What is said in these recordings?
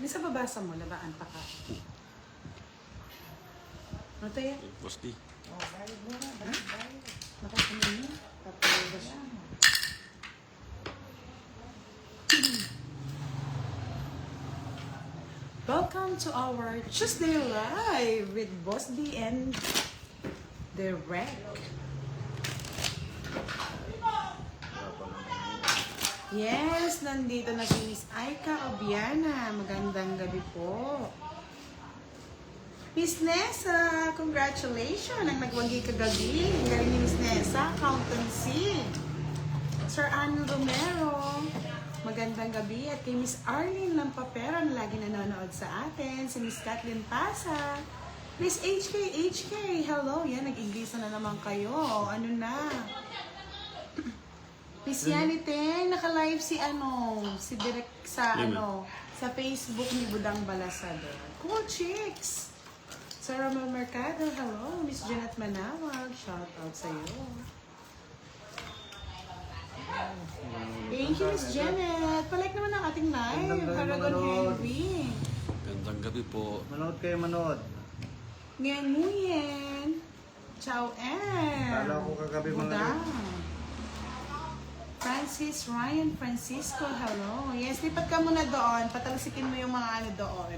Bisa babasa mo, labaan pa ka. Ano to yan? Boss D. Nakakunin. Kapag siya. Welcome to our Tuesday Live with Boss D and the Rec. Yes, nandito na si Miss Aika Obiana. Magandang gabi po. Miss Nessa, congratulations! Ang nagwagi kagabi. Ang galing ni Miss Nessa, accountancy. Sir Anu Romero, magandang gabi. At kay Miss Arlene Lampapera na lagi nanonood sa atin. Si Miss Kathleen Pasa. Miss HK, hello. Yan, nag-Inglisa na naman kayo. Ano na? Miss Yaniteng, naka-live si Direk sa sa Facebook ni Budang Balasador. Cool chicks! Sir Romel Mercado, hello. Miss Janet Manawag, shout out sa iyo. Thank you, Miss Janet. Palike naman ang ating live. Haragon Henry. Gandang gabi po. Manood kayo, manood. Nguyen Nguyen. Ciao, Kala ko kagabi mga Budang. Francis Ryan Francisco, hello. Yes, lipat ka muna doon. Patalasikin mo yung mga doon.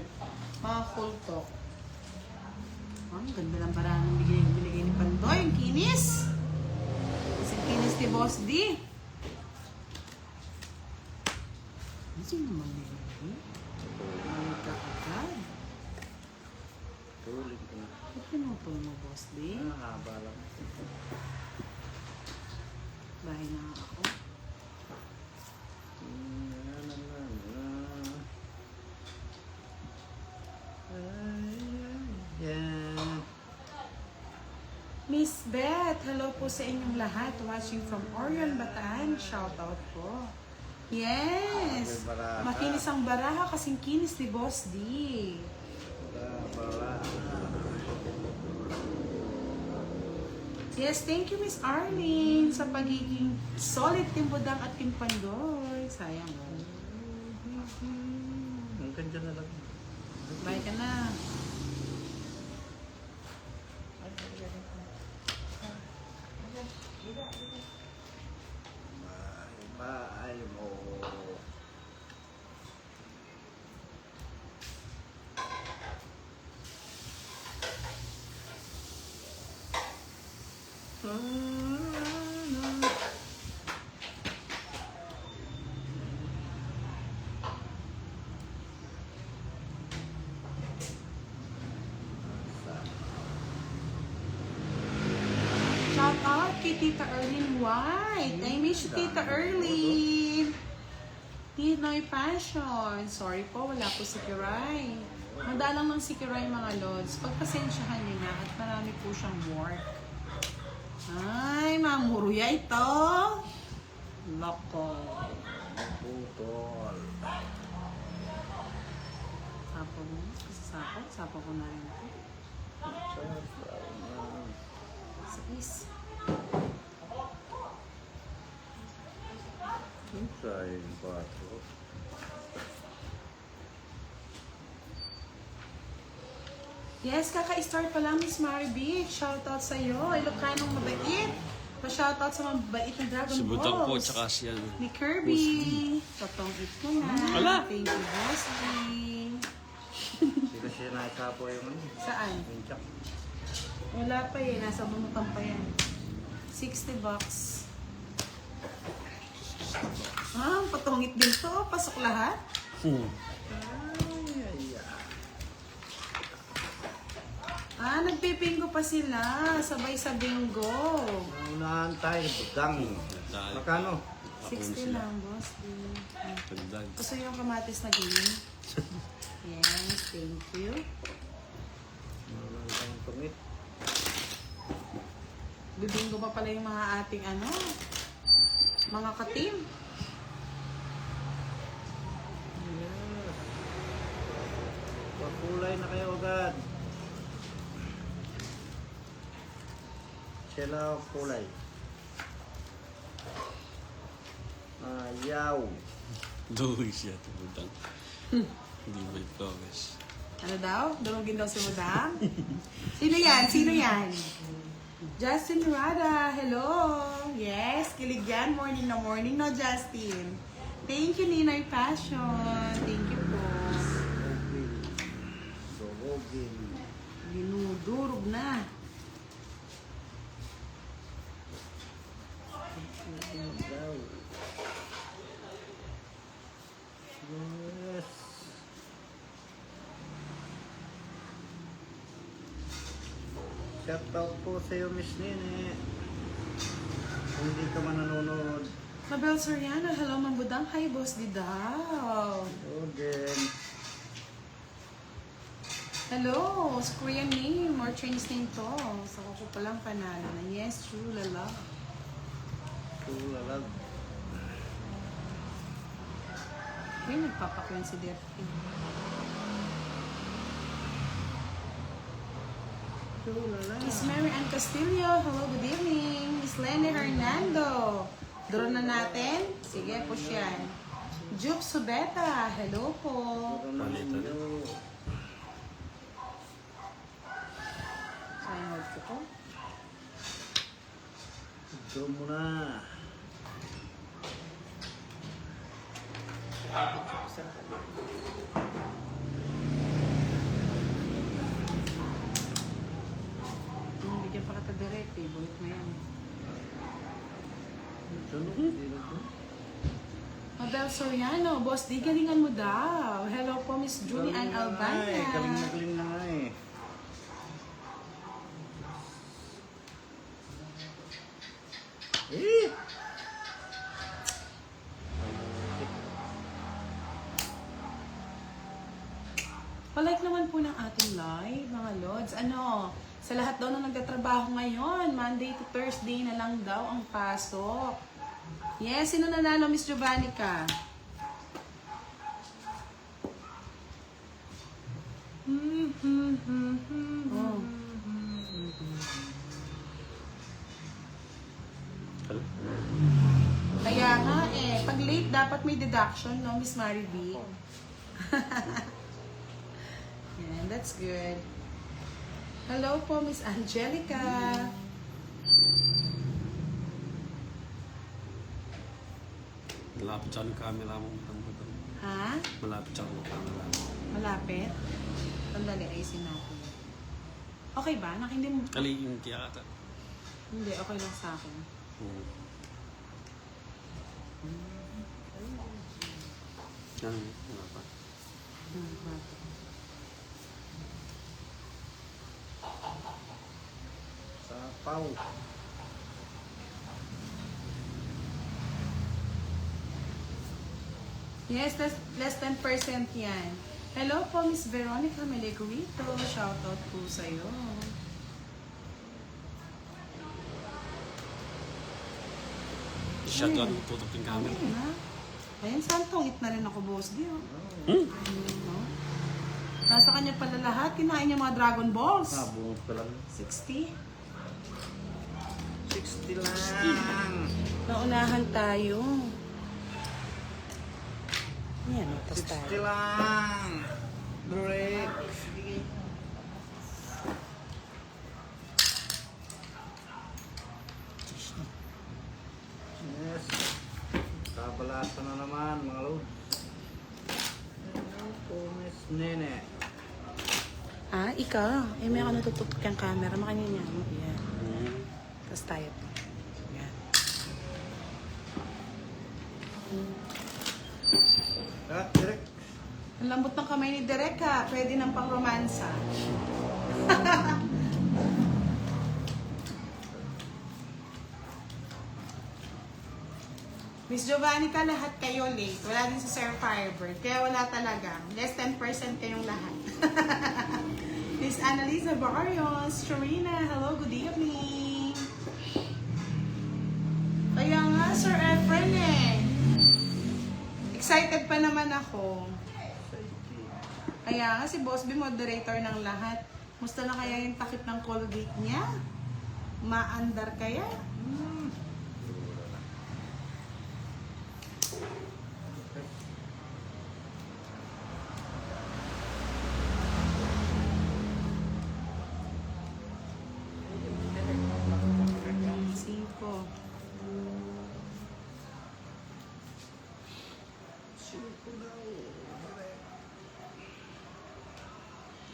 Mga kulto. Ang ganda ng parang binigay ni Pandoy. Ang kinis. Kasi kinis ni Boss D. Sino naman yun? Ano ka agad? Tulig ko na. Ba't pinutol mo, Boss D? Haba lang. Bahay na nga ako. Yan. Miss Beth, hello po sa inyong lahat. Watching from Orion, Bataan. Shout out po. Yes! Makinis ang baraha kasing kinis ni Boss D. Yes, thank you Miss Arlene sa pagiging solid Team Budang at Team Pandoy. Sayang mo. Ang ganda na lang. Bye ka na. Bye mo. Shout out kay Tita Erlyn White. I miss you, Tita Erlyn. Tinoy Passion. Sorry po, wala po si Kiray. Madalang lang si Kiray mga lods. Pagpasensyahan niyo na at marami po siyang work. Ay, mamuruya ito. Loko. Putol. Sapo mo. Sapo ko na rin po. Is. Sayang pato. Yes, kaka-start pa lang, Miss Mary Beach. Shoutout sa iyo. Ilocanong mabait. Pa-shoutout sa mabait na Dragon Si Butang po, Balls. tsaka siya. Ni Kirby. Totong it ko na. Ala! Thank you, Boss D. Sila siya nakapo yung Saan? yung chak. Wala pa eh. Nasa bunutan pa yan. 60 bucks. Ah, patungit din to. Pasok lahat. Ah, nagpipingo pa sila. Sabay sa bingo. Unahan tayo, budang. Magkano? 60 lang, Boss D. Gandang. Gusto yung kamatis na green? Yes, thank you. Walang tayong tungit. Bibingo pa pala yung mga ating mga ka-team. Yes. Pakulay na kayo agad. Sila kulay. Ayaw. Doy siya, Butang. Hindi ba ito, guys? Ano daw? Durugin daw si Madam? Sino yan? Sino yan? Justin Rada, hello! Yes, kilig yan. Morning na morning, no, Justin? Thank you, Ninoy Passion. Thank you po. Dogogin. Dinudurog na. Yes. Shout out po sa iyo, Miss Nene. Kung hindi ka man nanonood. Mabel Soriano, hello, Mambudang. Hi, Boss Didaw. Dogin. Hello, it's Korean name or Chinese name to. Sa ko palang panalo na. Yes, true, lala. Tulalag. Uy, nagpapakwin si Defty. Tulalag. Miss Mary Ann Castillo, hello, good evening. Miss Lenny Hernando, draw na natin? Sige, push yan. Juke Subeta, hello po. Sayang hold ko po. Ito muna. Bigyan pa kita direct eh, bulit mo yan. Mabel Soriano, boss, di galingan mo daw. Hello po, Miss Julie Ann Albana. Galing na nga eh. Eh! Palike naman po ng ating live, mga lods. Ano, sa lahat daw na nagtatrabaho ngayon, Monday to Thursday na lang daw ang pasok. Yes, sino nanalo, Miss Giovannica? Oh. Hello? Kaya nga eh, pag late dapat may deduction, no, Miss Mary B? Yan, that's good. Hello po, Miss Angelica. Malapit siya ang camera mo. Ha? Malapit siya ang camera mo. Malapit? Sandali, ayusin natin. Okay ba? Hindi mo... Kaliin kaya ata. Hindi, okay lang sa akin. Yan, wala pa. Sapaw. Yes, less 10% yan. Hello po, Miss Veronica Melegrito. Shoutout po sa'yo. Shotgun mo tutok yung camera. Ayun na. Ayun, saan tongit na rin ako, boss? Di, oh. Ayun, no? Nasa kanya pala lahat. Kinain niya mga Dragon Balls. Bungot ka lang. 60. 60 lang. Naunahan tayo. Yan, utas 60 tayo. lang. Break. Yes. Kabalasa na naman, mga lord. Hello po, Miss Nene. Ah, ikaw. Eh, may ako natututok yung camera. Makanya niya. Yan. Tapos tayo. Yan. Cut, direct. Ang lambot ng kamay ni Derek ha. Pwede ng pang-romansa. Miss Giovannica, lahat kayo late. Wala din si Sir Firebird. Kaya wala talaga. Less 10% kayong lahat. Miss Annalisa Barrios, Sharina, hello, good evening. Kaya nga, Sir Efren eh. Excited pa naman ako. Kaya nga, si Boss B, moderator ng lahat. Musta na kaya yung takip ng Colgate niya? Maandar kaya?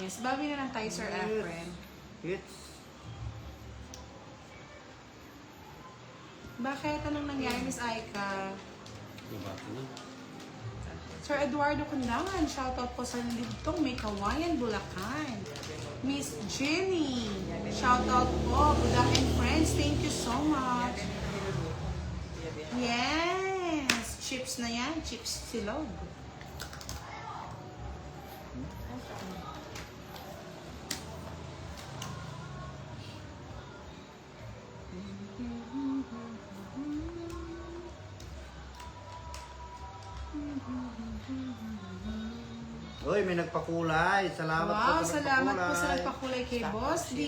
Yes, bawi na lang tayo, Sir Efren. It's Bakit? Anong nangyari, Miss Aika? Nabati na. Sir Eduardo Kundangan, shoutout po sa Libtong May Kawayan, Bulacan. Miss Jenny, shoutout po. Budak and friends, thank you so much. Yes! Chips na yan. Chips silog. Uy, may nagpakulay. Salamat Wow, sa salamat po sa nagpakulay kay Boss D.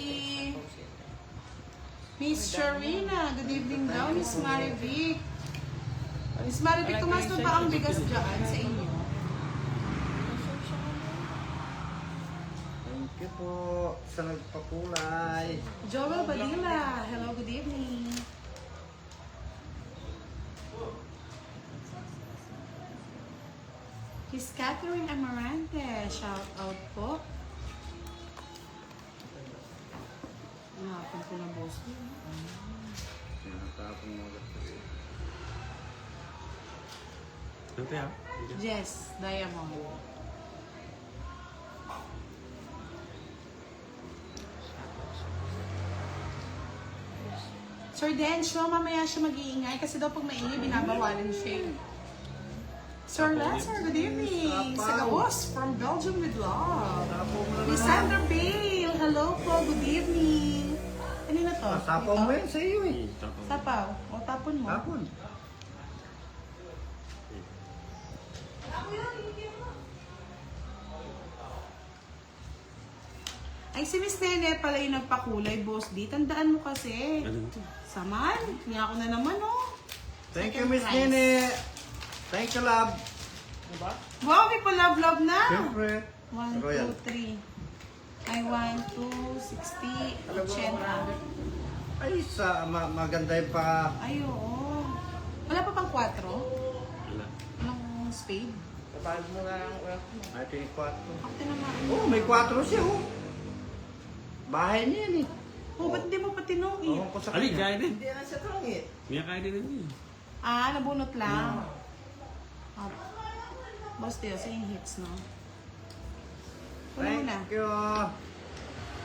Miss Sharina, good evening daw, Miss Marivic. Miss Marivic, tumas na ba ang bigas dyan sa inyo? Thank you po sa nagpakulay. Joel Balila, hello, good evening. Miss Catherine Amarante, shout out po. Nakapin ko na boss ko. Sinatapon mo agad. Ano kaya? Yes, Diamond. Sir Densyo, mamaya siya mag-iingay kasi daw pag maingay, binabawalan siya. Sir Lazar, good evening. Sagawos from Belgium with love. Miss Sandra Bale, hello po, good evening. Ano na to? Sapaw mo yan sa iyo eh. Sapaw. O, tapon mo. Tapon. Ay, si Miss Nene pala yung nagpakulay, Boss D. Tandaan mo kasi. Ganun to. Saman, niya ako na naman, oh. Thank you, Second Miss prize. Nene. Thank you, love. Wow, may pa-love-love na. Siyempre. 1, Royal. 2, 3. Ay, 1, 2, 60, 80. Ay, maganda yung pa. Ay, oo. Wala pa pang 4? Wala. Anong spade? Ay, 24. Ako naman. Oh, may 4 siya, oh. Bahay niya yan eh. Oh, ba't hindi mo pa tinuit? Ewan ko sa Ali, kanya. kaya din. Hindi na siya tungit. Miya kaya din yun. Ah, nabunot lang. Oh. Boss Teo, sa yung hits, no? Una mo na. Thank you.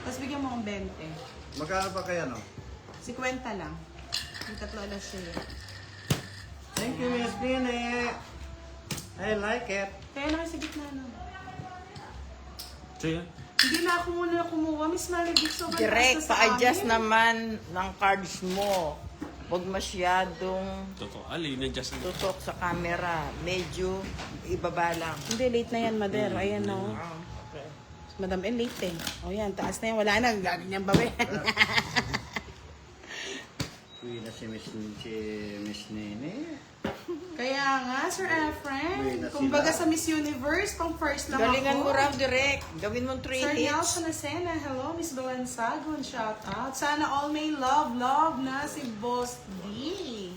Tapos bigyan mo akong 20. Magkano pa kaya, no? 50 lang. Yung 3 alas siya. Thank you, Miss Nene. I like it. Kaya na sa gitna, no? So yan. Hindi na ako muna kumuha. Miss Maribik, sobrang Direct, taas na sa pa-adjust amin. naman ng cards mo. Huwag masyadong Totoo. Ali, na-adjust na. tutok sa camera. Medyo ibaba lang. Hindi, late na yan, Mader. Ayan, no? Okay. Madam N, late eh. O yan, taas na yan. Wala na. Gagawin niyang bawin. Uwi na si Miss Nene. Kaya nga, Sir Efren. Uwi na Kumbaga sila. sa Miss Universe, pang first lang Galingan ako. mo raw, direct. Gawin mong 3 Sir hits. Nelson Asena, hello, Miss Balansagon, shout out. Sana all may love na si Boss D.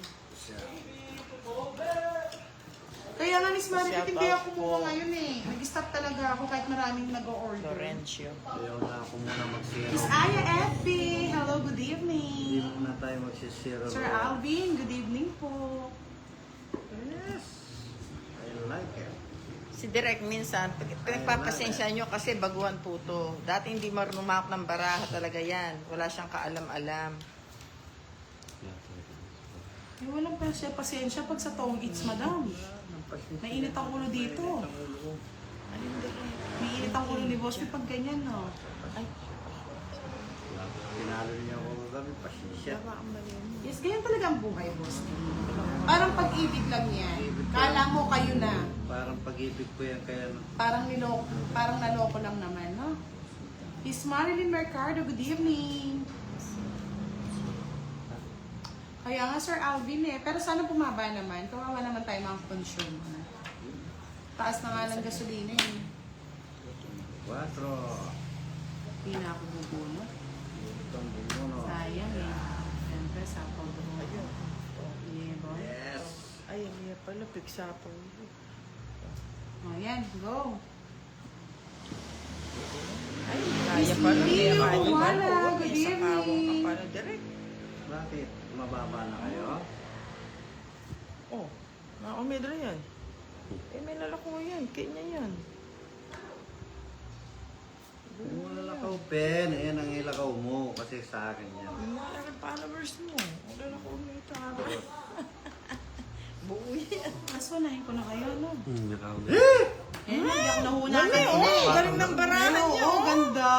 Kaya nga, Miss Maribik, Shout hindi out ako kumuha po. ngayon eh. Nag-stop talaga ako kahit maraming nag-o-order. Florencio. Ayaw na ako muna mag-zero. Miss Aya FB, hello, good Hindi evening. muna tayo mag-zero. Sir Alvin, good evening po. Yes. I like it. Si Direk minsan, pinagpapasensya nyo kasi baguhan po to. Dati hindi marunong umahak ng baraha talaga yan. Wala siyang kaalam-alam. Ay, walang pa siya pasensya pag sa tong eats, madam. Mainit ang ulo dito. Mainit ang ulo ni Boss pag ganyan, no? Ay, Pinalo niya ako kagabi. Pasensya. yes, ganyan talaga ang buhay, Boss. Parang pag-ibig lang yan. Kala mo kayo na. Parang pag-ibig ko yan kaya no. Parang naloko lang naman, no? Miss Marilyn Mercado, good evening. Kaya nga, Sir Alvin eh. Pero sana bumaba naman. Kawawa naman tayo mga consumer. Taas na nga ng gasolina eh. 4. Hindi na ako bubunot. Itong bumuno. Sayang eh. Siyempre, sapaw doon. Yeah, boy. Yes. Ay, hindi pala, pigsapaw. O, yan. Go. Paano Hindi kaya mo kayo? wala. Huwag Good may sakawa ka. evening. Paano direct? Bakit? Mababa na kayo? Oh, nakumidro yan. Eh, may lalako yan. Kanya yan. Yung wala lakaw, Ben. Ayan ang ilakaw mo. Kasi sa akin yan. Yung mga lakad followers mo. Ang lalako mo ito. Buo yan. Kaso nahin ko na kayo, no? Nakaw na. Eh, hindi ako nahuna Wala, kanina oh. eh. Galing ng barahan niya. Oo, ganda.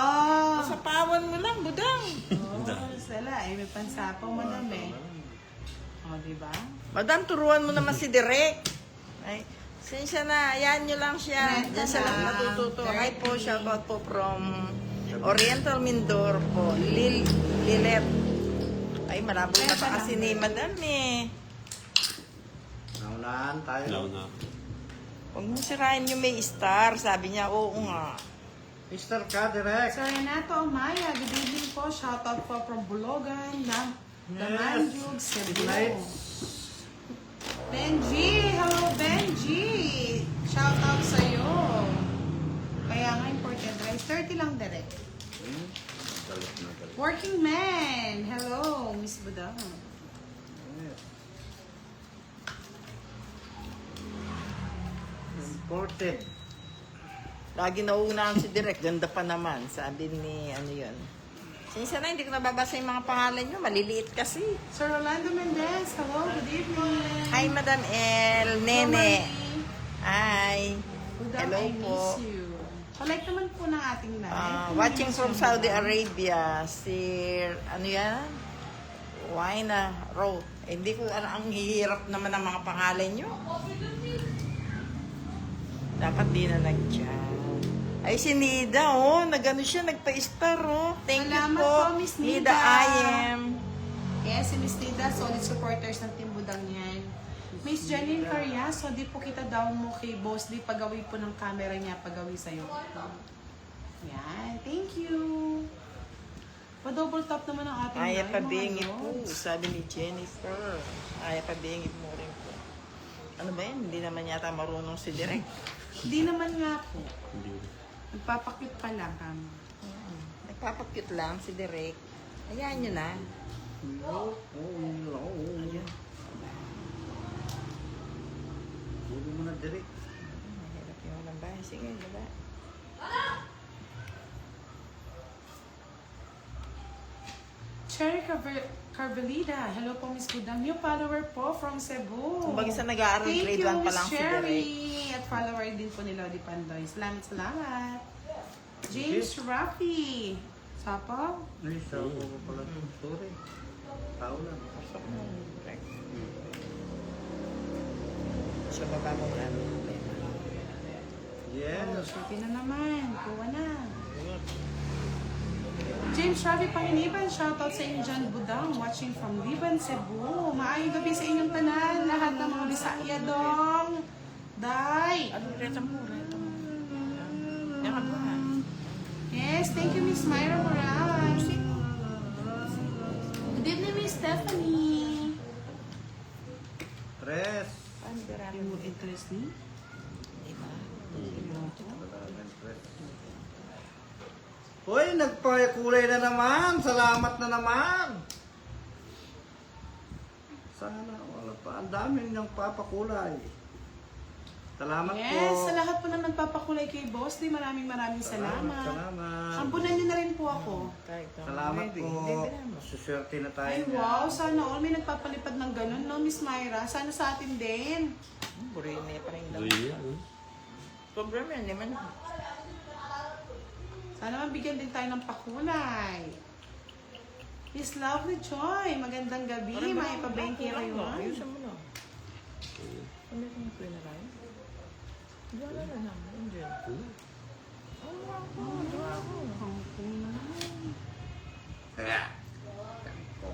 Sa pawan mo lang, budang. Oo, sala. Eh, may pansapaw, madam eh. O, diba? Madam, turuan mo naman si Direk. Ay, siya na. Ayan nyo lang siya. Diyan sa lang natututo. Hi po, shoutout po from Oriental Mindoro po. Lilet. Ay, malabo na pa kasi ni Madam eh. Naunahan tayo. Ilaw na. Huwag mo sirain yung may star. Sabi niya, oo nga. Mr. ka, direct. Sir Renato Amaya, good evening po. Shoutout po from Bulogan, Damanjug, Cebu. Night. Benji! Hello, Benji! Shoutout sa'yo. Kaya nga important rice. 30 lang direct. Galit na galit. Working man! Hello, Miss Budang. Yes. Imported. Lagi nauunahan si Direk. Ganda pa naman. Sabi ni, ano yun. Sinisa na, hindi ko nababasa yung mga pangalan nyo. Maliliit kasi. Sir Rolando Mendez, hello, good evening. Hi, Madam El. Nene. Hi. Budang, Hello I po. miss you. Palike naman po ng ating live. Watching from Saudi Arabia, si, ano yan? Waina Ro. Eh, hindi ko, ang hihirap naman ng mga pangalan nyo. Dapat di na nag-chat. Ay, si Nida, oh. Nag-ano siya, nagpa-star, oh. Thank Salamat you po. po, Miss Nida, Nida. I am. Yes, si Miss Tida, solid supporters ng Team Budang yan. Miss Janine Carriaso, di po kita down mo kay boss, di pagawi po ng camera niya, pagawi sa'yo. Yan, thank you. Pa-double tap naman ang ating Aya live, pa mga bingit po, lods. sabi ni Jennifer. Aya pa bingit mo rin po. Ano ba yan? Hindi naman yata marunong si Direk. Di naman nga po. Hindi. Nagpapakit pa lang kami. Nagpapakit lang si Direk. Ayan nyo na. No. Ayun. Huli mo na direct. Mahirap yung walang bahay. Sige, diba? Cherry Carvelida, hello po Miss Budang. New follower po from Cebu. Kumbaga sa nag-aaral, Thank grade you, 1 pa Miss lang si Cherry. Direk. At follower din po ni Lodi Pandoy. Salamat. James Rafi. Sapa? Ay, sa ako pa pala. Sorry. Tao lang. Pasok mo, Direk. Sa baba mo na. Yes. Sige na naman. Kuha na. James Rafi Panginiban, shoutout sa inyo dyan, Budang, watching from Liban, Cebu. Maayong gabi sa inyong tanan, lahat ng mga Bisaya dong. Day! Ano, reta mo, reta mo. Yan ka ba? Yes, thank you, Miss Myra Moran. Good evening, Miss Stephanie. Tres. Paano garami Yung mo? interest ni? Diba? Hoy, nagpakulay na naman. Salamat na naman. Sana, wala pa. Ang dami niyang papakulay. Salamat po. Yes, sa lahat po na nagpapakulay kay Boss, di maraming salamat. Salamat. Ampunan niyo na rin po ako. Kahit ako. Salamat Maybe. po. Hindi, bilang mo. Suswerte na tayo. Ay, wow, sana all may nagpapalipad ng ganun, no, Miss Myra? Sana sa atin din. Burin niya pa rin daw. Uy, yan. Problema yan, naman. Sana mabigyan din tayo ng pakulay. Miss Lovely Joy, magandang gabi. May pabengki kayo. Ayusin mo na. Ano yung pinalay? Diyan na lang. Diyan.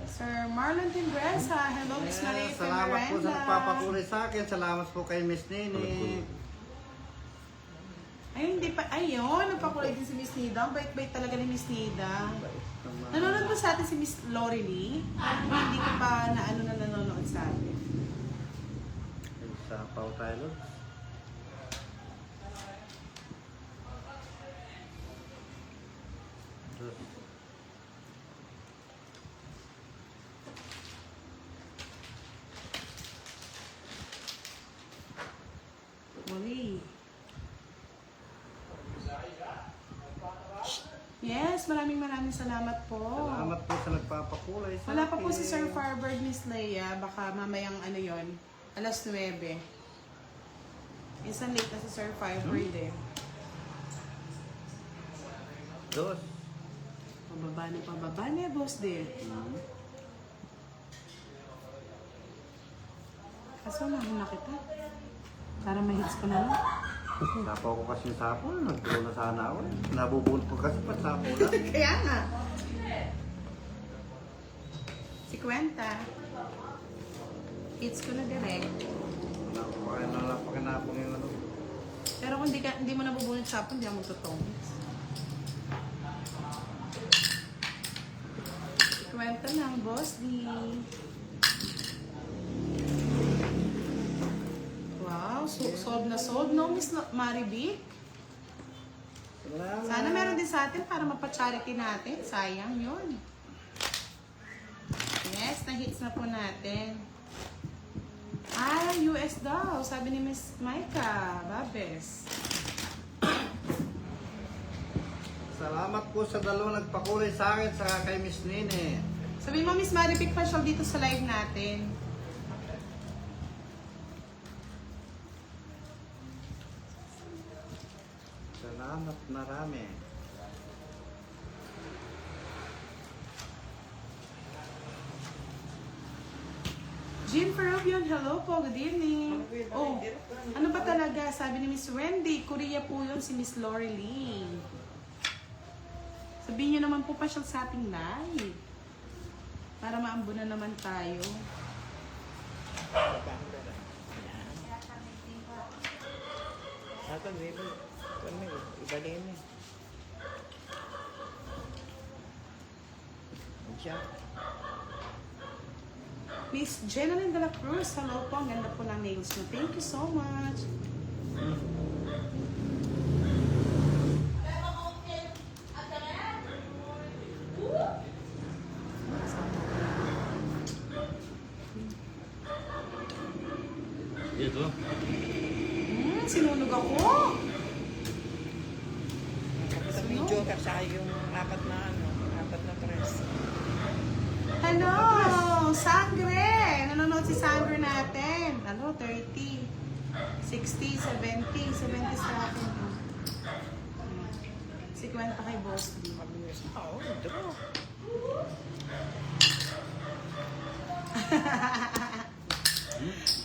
Sir Marlon Timbresa, hello Miss Maria Salamat po sa Miranda. nagpapakulay sa akin. Salamat po kay Miss Nene. Ayun, hindi pa, ayun, nagpakulay din si Miss Nida. Ang bait-bait talaga ni Miss Nida. Nanonood ba sa atin si Miss Lori Lee? Hindi ko pa na ano na nanonood sa atin. Sa Pau tayo. Yes, maraming salamat po. Salamat po sa nagpapakulay sa Wala pa po akin. si Sir Firebird, Miss Leia. Baka mamayang ano yon, alas 9. Isang late na si Sir Firebird eh. Dos. Pababa na boss din. Kaso na kita. Para mahits ko na lang. Sapaw ko kasi yung sapol. Nagtulo na sana ako. Nabubulot ko kasi pa sapol lang. Kaya nga. Si Kwenta. Hits ko na direct. Napakinapong yung ano. Pero kung hindi mo nabubunod sa hapon, hindi ako magtutong. Kwenta ng boss di. Wow, sold na sold, no, Miss Marivic? Sana meron din sa atin para mapacharity natin. Sayang yun. Yes, na-hits na po natin. US daw, sabi ni Miss Maika Babes. Salamat po sa dalawang nagpakulay sa akin saka kay Miss Nene. Sabi mo, Miss Marivic, pa-show dito sa live natin. Salamat marami. Jean Peruvian, hello po, good evening. Oh, ano ba talaga? Sabi ni Miss Wendy, Korea po yun si Miss Lori Lee. Sabihin nyo naman po pa siyang sa ating live. Para maambo na naman tayo. Miss Jenaline de la Cruz, hello po. Ang ganda po ng nails nyo. Thank you so much. Ito. Sinunog ako. Sa video ka sa yung apat na press. Hello! Sangre! Nanonood si Sangre natin. Ano, 30, 60, 70, 70 sa akin. 50 kay Boss D. Oo, draw.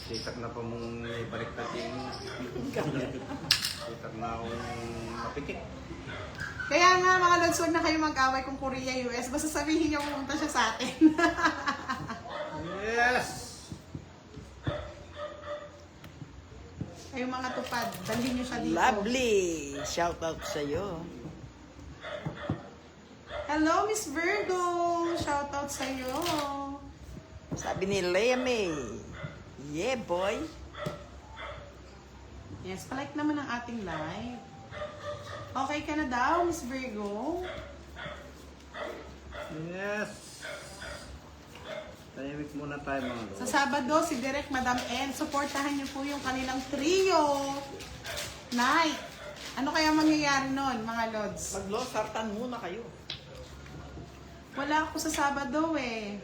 Sitak na pa mong ibaliktad yung... Sitak na akong mapikit. Kaya nga mga lods, huwag na kayo mag-away kung Korea, US. Basta sabihin niyo pumunta siya sa atin. Yes! Kayong mga tupad, dalhin niyo siya dito. Lovely! Shout out sa iyo. Hello, Miss Virgo! Shout out sa iyo. Sabi ni Leia May. Yeah, boy. Yes, palike naman ang ating live. Okay ka na daw, Miss Virgo? Yes! Tahimik muna tayo mga lord. Sa Sabado, si Direk Madam N, supportahan niyo po yung kanilang trio night. Ano kaya mangyayari nun, mga lods? Mag-losartan muna kayo. Wala ako sa Sabado eh.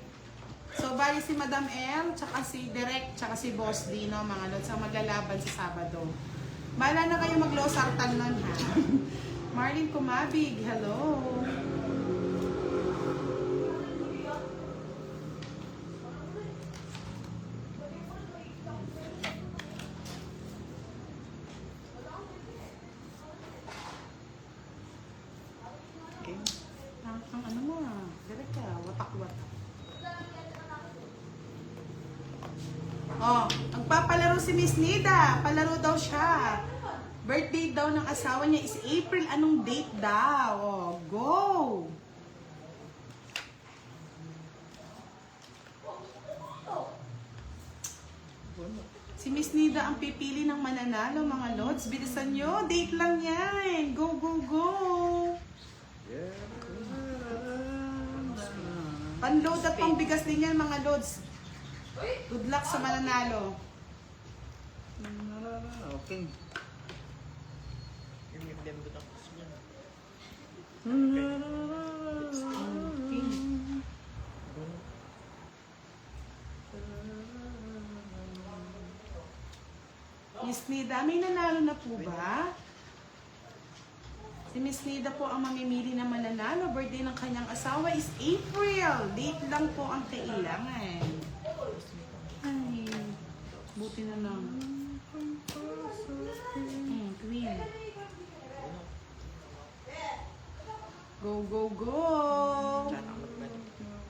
So, bali si Madam L, tsaka si Direk, tsaka si Boss Dino, mga lods, ang maglalaban sa Sabado. Bahala na kayo mag-losartan nun, ha? Marlene Kumabig, hello. Okay. Ang ano mo, Direk ka, watak-watak. Oh, magpapalaro si Miss Nida. Palaro daw siya. Birthday daw ng asawa niya is April. Anong date daw? Oh, go! Si Miss Nida ang pipili ng mananalo, mga lods. Bilisan nyo. Date lang yan. Go, go, go! Panload at pangbigas din yan, mga lods. Good luck sa mananalo. Okay. Yung member ng Nida, may nanalo na po ba? Si Miss Nida po ang mamimili na mananalo. Birthday ng kanyang asawa is April. Date lang po ang kailangan. Ay, buti na lang. Queen. Go, go, go!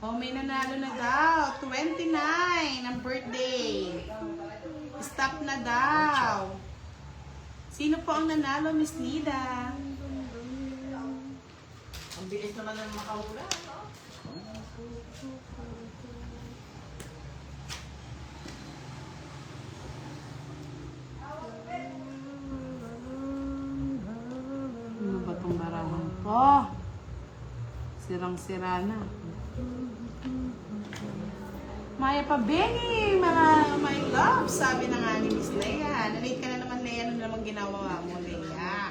Oh, may nanalo na daw. 29 ang birthday. Stop na daw. Sino po ang nanalo, Miss Nida? Ang bilis naman ng makahula. Ano ba itong barahan ko? Sirang-sira na. Maya pa Benny, mga my love, sabi na nga ni Miss Leia. Nalate ka na naman, Leia, ano naman ginawa mo, Leia?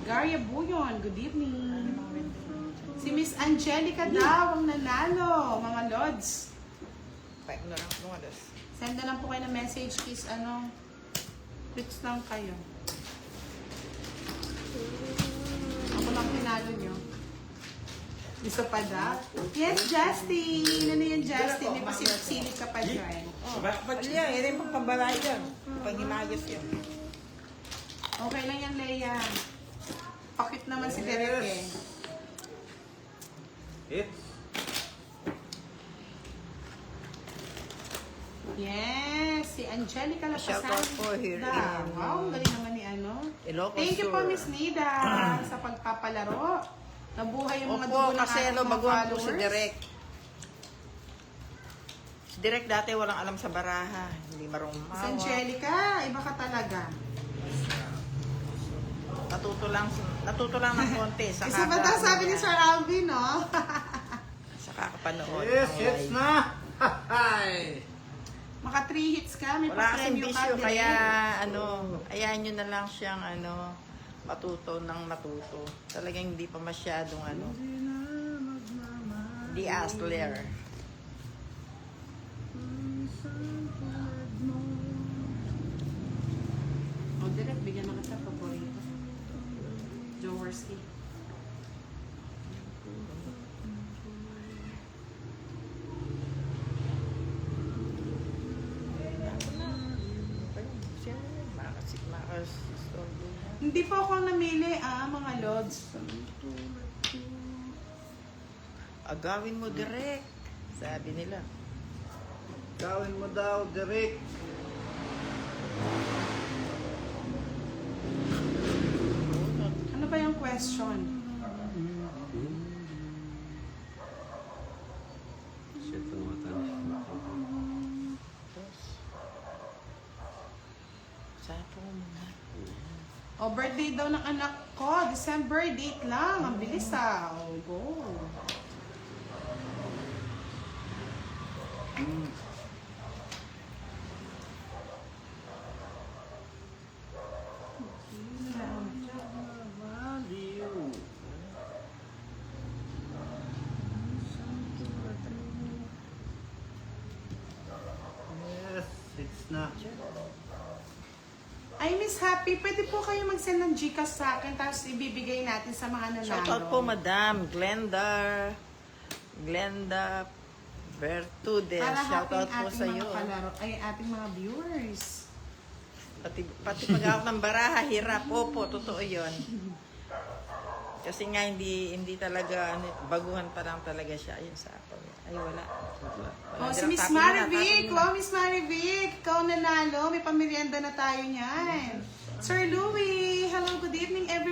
Garya Buyon, good evening. Si Miss Angelica daw ang nanalo, mga lods. Pa-ignorant mo, alas. Send na lang po kayo ng message, kiss, tweets lang kayo. Ako lang pinalo nyo. Isa pa daw? Yes, Justin! Ano yan, Justin? May pasilip-silip ka pa dyan. Aliya, yun yung pagpabalay yan. Pag-himagos yan. Okay lang yan, Leia. Pakit naman si Derek eh. Hits. Yes, si Angelica Shout Lapasan. out po here in- Wow, ang galing naman ni Ilocos Thank you po, Sur. Miss Nida, sa pagpapalaro. Nabuhay yung mga Opo, dugo ng kasi ating mga baguhan po si followers. Direk. Si Direk dati walang alam sa baraha. Hindi marunong Si mawa. Angelica, iba ka talaga. Natuto lang ng konti. Sa Isa ba daw sabi ni Sir Alvin, no? Sa kakapanood. Yes, ng hits live. na! Hay! Maka 3 hits ka, may Wala kasing pa-premyo ka bisyo, din. kaya ayan nyo na lang siyang matuto ng matuto. Talagang hindi pa masyadong di Asler. O, direct, bigyan na kita paborito. Jaworski. Hindi po ako namili, mga lods. Agawin mo direct, sabi nila. Gawin mo daw, Derek. Ano ba yung question? Shit, ang mata. Sapo mo. O, birthday daw ng anak ko. December, date lang. Ang bilis O, go. Yes, hits na. Ay, Miss Happy, pwede po kayo mag-send ng Gcash sa akin tapos ibibigay natin sa mga nanalo. Shoutout po, Madam Glenda Bertudes. Para Shoutout happy po ating sa mga iyo. palaro, ay ating mga viewers. Pati pag-out ng baraha, hirap. Opo, totoo yun. Kasi nga hindi talaga, baguhan pa lang talaga siya. Ayun sa ako. Ay, wala. Oh, si Direct Miss tapin na, Marivic. tapin na. Wow, Miss Marivic. Ikaw nanalo. May pamerienda na tayo niyan. Sir Louie. Hello, good evening everyone.